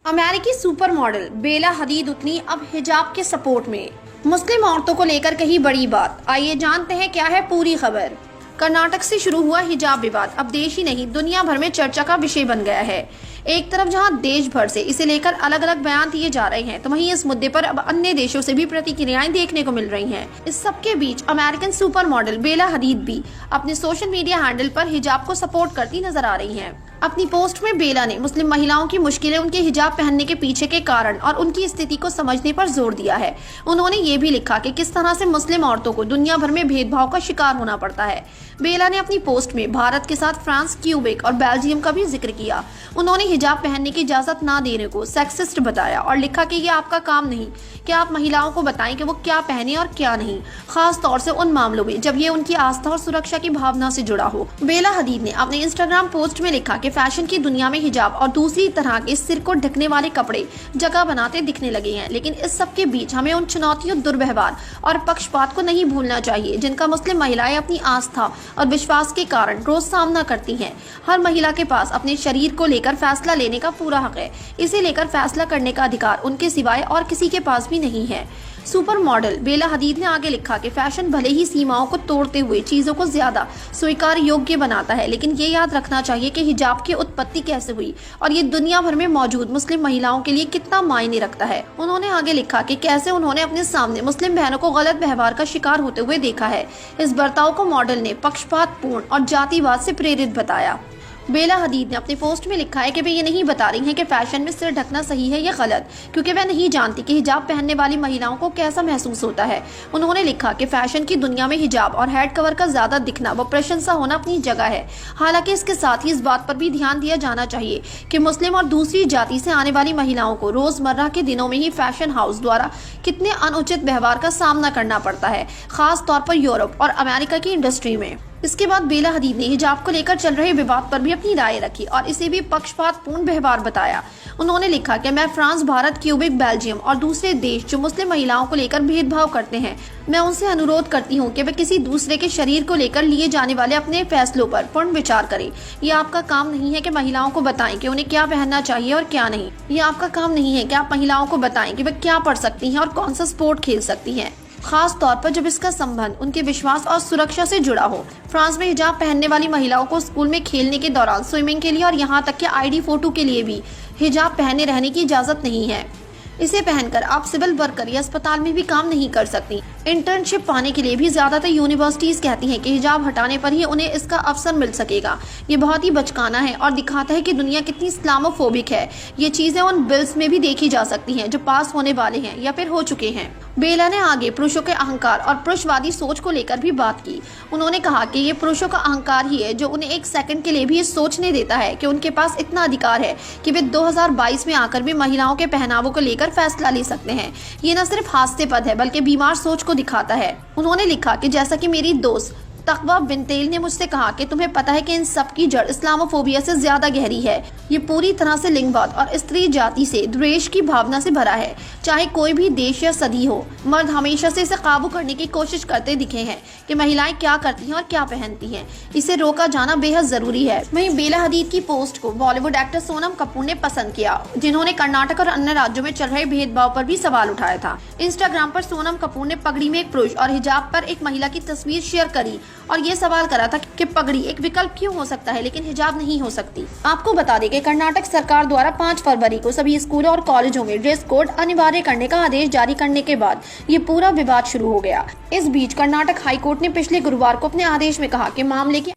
अमेरिकी super model बेला हदीद उतनी अब हिजाब के सपोर्ट में। मुस्लिम औरतों को लेकर कही बड़ी बात। आइए जानते हैं क्या है पूरी खबर। कर्नाटक से शुरू हुआ हिजाब विवाद अब देश ही नहीं दुनिया भर में चर्चा का विषय बन गया है। एक तरफ जहां देश भर से इसे लेकर अलग अलग बयान दिए जा रहे हैं, तो वहीं इस मुद्दे पर अब अन्य देशों से भी प्रतिक्रियाएं देखने को मिल रही हैं। इस सबके बीच अमेरिकन सुपर मॉडल बेला हदीद भी अपने सोशल मीडिया हैंडल पर हिजाब को सपोर्ट करती नजर आ रही हैं। अपनी पोस्ट में बेला ने मुस्लिम महिलाओं की मुश्किलें, उनके हिजाब पहनने के पीछे के कारण और उनकी स्थिति को समझने पर जोर दिया है। उन्होंने ये भी लिखा कि किस तरह से मुस्लिम औरतों को दुनिया भर में भेदभाव का शिकार होना पड़ता है। बेला ने अपनी पोस्ट में भारत के साथ फ्रांस, क्यूबेक और बेल्जियम का भी जिक्र किया। उन्होंने हिजाब पहनने की इजाजत ना देने को सेक्सिस्ट बताया और लिखा कि ये आपका काम नहीं कि आप महिलाओं को बताएं कि वो क्या पहने और क्या नहीं, खास तौर से उन मामलों में जब ये उनकी आस्था और सुरक्षा की भावना से जुड़ा हो। बेला हदीद ने अपने इंस्टाग्राम पोस्ट में लिखा कि फैशन की दुनिया में हिजाब और दूसरी तरह के सिर को ढकने वाले कपड़े जगह बनाते दिखने लगे हैं, लेकिन इस सब के बीच हमें उन चुनौतियों, दुर्व्यवहार और पक्षपात को नहीं भूलना चाहिए जिनका मुस्लिम महिलाएं अपनी आस्था और विश्वास के कारण रोज सामना करती हैं। हर महिला के पास अपने शरीर को लेकर फैसला लेने का पूरा हक है। इसे लेकर फैसला करने का अधिकार उनके सिवाय और किसी के पास भी नहीं है। सुपर मॉडल बेला हदीद ने आगे लिखा कि फैशन भले ही सीमाओं को तोड़ते हुए चीजों को ज्यादा स्वीकार योग्य बनाता है, लेकिन ये याद रखना चाहिए कि हिजाब की उत्पत्ति कैसे हुई और ये दुनिया भर में मौजूद मुस्लिम महिलाओं के लिए कितना मायने रखता है। उन्होंने आगे लिखा कि कैसे उन्होंने अपने सामने मुस्लिम बहनों को गलत व्यवहार का शिकार होते हुए देखा है। इस बर्ताव को मॉडल ने पक्षपातपूर्ण और जातिवाद से प्रेरित बताया। बेला हदीद ने अपने पोस्ट में लिखा है कि वे ये नहीं बता रही हैं कि फैशन में सिर ढकना सही है या गलत, क्योंकि वह नहीं जानती कि हिजाब पहनने वाली महिलाओं को कैसा महसूस होता है। उन्होंने लिखा कि फैशन की दुनिया में हिजाब और हेड कवर का ज्यादा दिखना व प्रशंसा होना अपनी जगह है। हालांकि इसके साथ ही इस बात पर भी ध्यान दिया जाना चाहिए कि मुस्लिम और दूसरी जाति से आने वाली महिलाओं को रोजमर्रा के दिनों में ही फैशन हाउस द्वारा कितने अनुचित व्यवहार का सामना करना पड़ता है, खास तौर पर यूरोप और अमेरिका की इंडस्ट्री में। इसके बाद बेला हदीद ने हिजाब को लेकर चल रहे विवाद पर भी अपनी राय रखी और इसे भी पक्षपातपूर्ण व्यवहार बताया। उन्होंने लिखा कि मैं फ्रांस, भारत, क्यूबेक, बेल्जियम और दूसरे देश जो मुस्लिम महिलाओं को लेकर भेदभाव करते हैं, मैं उनसे अनुरोध करती हूं कि वे किसी दूसरे के शरीर को लेकर लिए जाने वाले अपने फैसलों पर पूर्ण विचार करें। ये आपका काम नहीं है कि महिलाओं को बताएं कि उन्हें क्या पहनना चाहिए और क्या नहीं। ये आपका काम नहीं है कि आप महिलाओं को बताएं कि वे क्या पढ़ सकती हैं और कौन सा स्पोर्ट खेल सकती हैं, खास तौर पर जब इसका संबंध उनके विश्वास और सुरक्षा से जुड़ा हो। फ्रांस में हिजाब पहनने वाली महिलाओं को स्कूल में खेलने के दौरान, स्विमिंग के लिए और यहाँ तक कि आईडी फोटो के लिए भी हिजाब पहने रहने की इजाजत नहीं है। इसे पहनकर आप सिविल वर्कर या अस्पताल में भी काम नहीं कर सकती। इंटर्नशिप पाने के लिए भी ज्यादातर यूनिवर्सिटीज कहती हैं कि हिजाब हटाने पर ही उन्हें इसका अवसर मिल सकेगा। ये बहुत ही बचकाना है और दिखाता है कि दुनिया कितनी इस्लामोफोबिक है। ये चीजें उन बिल्स में भी देखी जा सकती हैं जो पास होने वाले हैं या फिर हो चुके हैं। बेला ने आगे पुरुषों के अहंकार और पुरुषवादी सोच को लेकर भी बात की। उन्होंने कहा कि ये पुरुषों का अहंकार ही है जो उन्हें एक सेकंड के लिए भी ये सोचने देता है कि उनके पास इतना अधिकार है कि वे 2022 में आकर भी महिलाओं के पहनावों को लेकर फैसला ले सकते हैं। ये न सिर्फ हास्यास्पद है बल्कि बीमार सोच को दिखाता है। उन्होंने लिखा कि जैसा कि मेरी दोस्त तकवा बिनतेल ने मुझसे कहा कि तुम्हें पता है कि इन सब की जड़ इस्लामोफोबिया से ज्यादा गहरी है। ये पूरी तरह से लिंगवाद और स्त्री जाति से द्वेष की भावना से भरा है। चाहे कोई भी देश या सदी हो, मर्द हमेशा से इसे काबू करने की कोशिश करते दिखे हैं कि महिलाएं क्या करती हैं और क्या पहनती हैं। इसे रोका जाना बेहद जरूरी है। वहीं बेला हदीद की पोस्ट को बॉलीवुड एक्टर सोनम कपूर ने पसंद किया, जिन्होंने कर्नाटक और अन्य राज्यों में चल रहे भेदभाव पर भी सवाल उठाया था। इंस्टाग्राम पर सोनम कपूर ने पगड़ी में एक पुरुष और हिजाब पर एक महिला की तस्वीर शेयर करी और ये सवाल करा था कि पगड़ी एक विकल्प क्यों हो सकता है लेकिन हिजाब नहीं हो सकती। आपको बता दें कि कर्नाटक सरकार द्वारा 5 फरवरी को सभी स्कूलों और कॉलेजों में ड्रेस कोड अनिवार्य करने का आदेश जारी करने के बाद ये पूरा विवाद शुरू हो गया। इस बीच कर्नाटक हाईकोर्ट ने पिछले गुरुवार को अपने आदेश में कहा कि मामले की